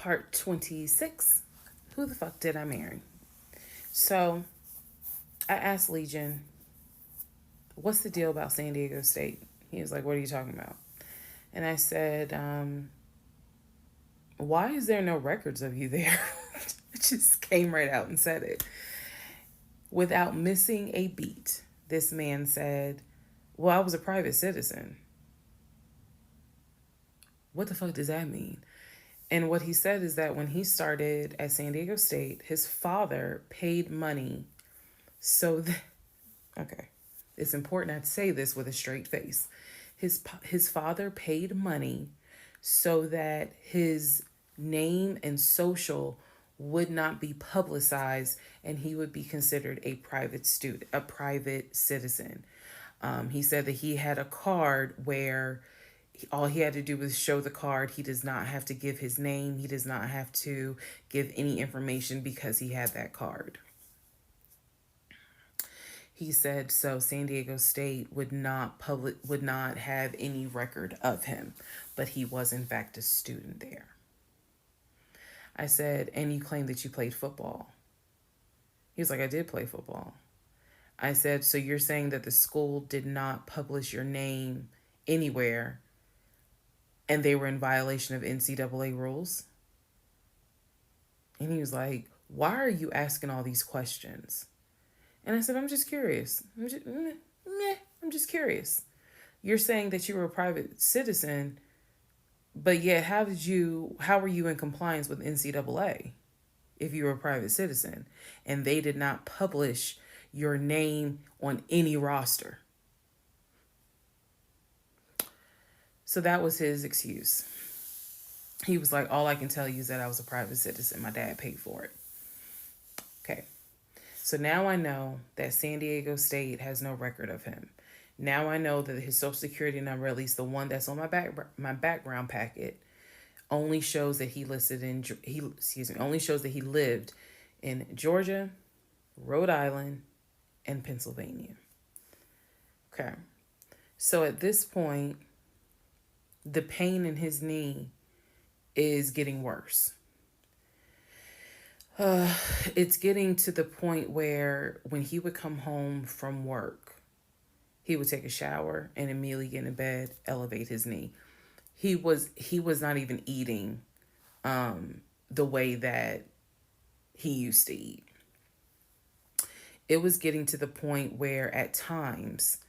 Part 26. Who the fuck did I marry? So I asked Legion, what's the deal about San Diego State? He was like, what are you talking about? And I said, why is there no records of you there? Just came right out and said it. Without missing a beat, this man said, well, I was a private citizen. What the fuck does that mean? And what he said is that when he started at San Diego State, his father paid money so that, okay, it's important I say this with a straight face. His father paid money so that his name and social would not be publicized and he would be considered a private student, a private citizen. He said that he had a card where all he had to do was show the card. He does not have to give his name. He does not have to give any information because he had that card. He said so San Diego State would not have any record of him, but he was in fact a student there. I said, and you claim that you played football. He was like, I did play football. I said, so you're saying that the school did not publish your name anywhere and they were in violation of NCAA rules? And he was like, why are you asking all these questions? And I said, I'm just curious. I'm just curious. You're saying that you were a private citizen, but yet how were you in compliance with NCAA if you were a private citizen and they did not publish your name on any roster? So that was his excuse. He was like, all I can tell you is that I was a private citizen. My dad paid for it. Okay. So now I know that San Diego State has no record of him. Now I know that his social security number, at least the one that's on my background packet, only shows that he only shows that he lived in Georgia, Rhode Island, and Pennsylvania. Okay. So at this point, the pain in his knee is getting worse. It's getting to the point where when he would come home from work, he would take a shower and immediately get in bed, elevate his knee. He was not even eating the way that he used to eat. It was getting to the point where at times,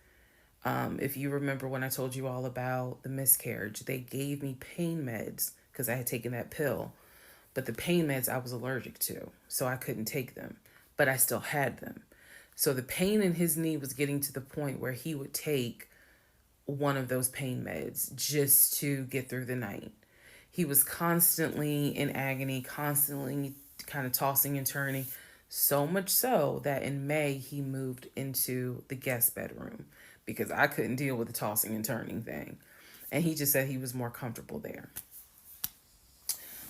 if you remember when I told you all about the miscarriage, they gave me pain meds because I had taken that pill. But the pain meds I was allergic to, so I couldn't take them. But I still had them. So the pain in his knee was getting to the point where he would take one of those pain meds just to get through the night. He was constantly in agony, constantly kind of tossing and turning. So much so that in May, he moved into the guest bedroom because I couldn't deal with the tossing and turning thing. And he just said he was more comfortable there.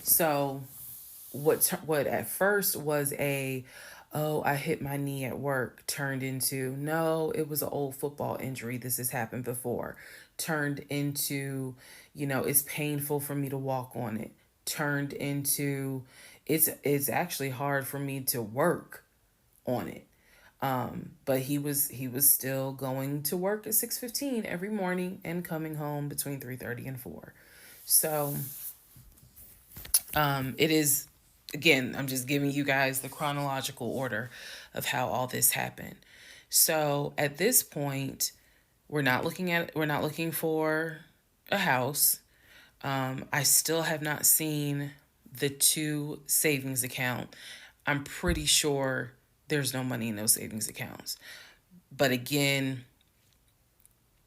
So what at first was I hit my knee at work turned into, no, it was an old football injury. This has happened before. Turned into, it's painful for me to walk on it. Turned into, it's actually hard for me to work on it. But he was still going to work at 6:15 every morning and coming home between 3:30 and 4. So it is, again, I'm just giving you guys the chronological order of how all this happened. So at this point, we're not looking for a house. I still have not seen the 2 savings account. I'm pretty sure there's no money in those savings accounts. But again,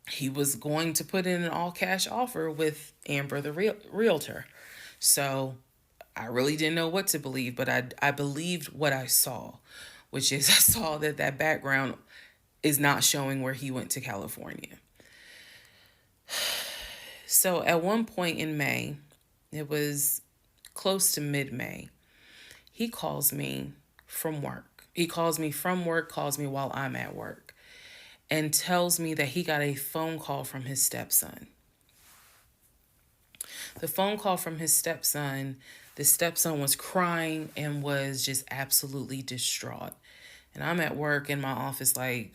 he was going to put in an all cash offer with Amber the realtor. So I really didn't know what to believe, but I believed what I saw, which is I saw that background is not showing where he went to California. So at one point in May, it was close to mid-May, he calls me from work. He calls me from work, calls me while I'm at work, and tells me that he got a phone call from his stepson. The phone call from his stepson The stepson was crying and was just absolutely distraught. And I'm at work in my office, like,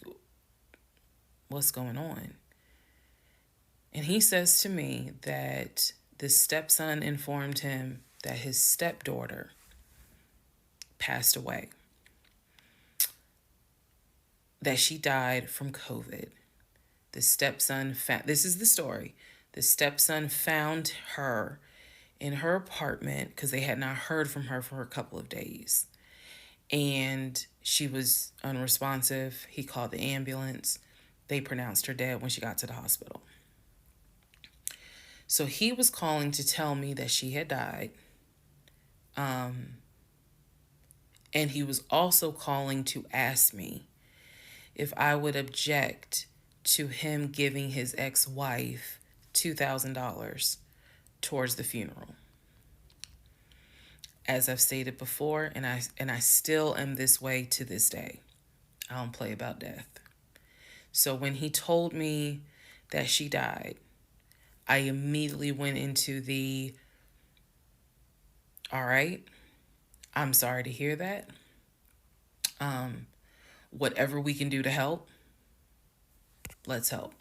what's going on? And he says to me that the stepson informed him that his stepdaughter passed away, that she died from COVID. The stepson found, this is the story. The stepson found her in her apartment because they had not heard from her for a couple of days. And she was unresponsive. He called the ambulance. They pronounced her dead when she got to the hospital. So he was calling to tell me that she had died. And he was also calling to ask me if I would object to him giving his ex-wife $2,000 towards the funeral. As I've stated before, and I still am this way to this day. I don't play about death. So when he told me that she died, I immediately went into the, all right, I'm sorry to hear that. Whatever we can do to help, let's help.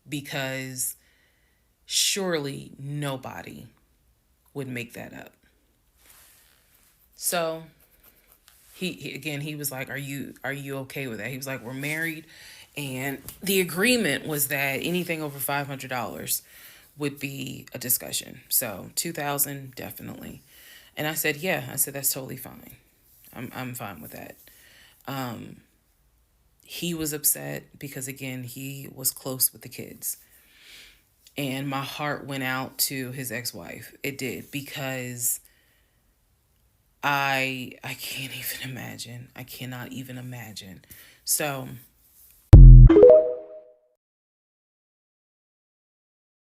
Because surely nobody would make that up. So he was like, are you okay with that? He was like, we're married, and the agreement was that anything over $500 would be a discussion. So 2,000 definitely. And I said, yeah. I said, that's totally fine. I'm fine with that. He was upset because, again, he was close with the kids. And my heart went out to his ex-wife. It did, because I can't even imagine. I cannot even imagine. So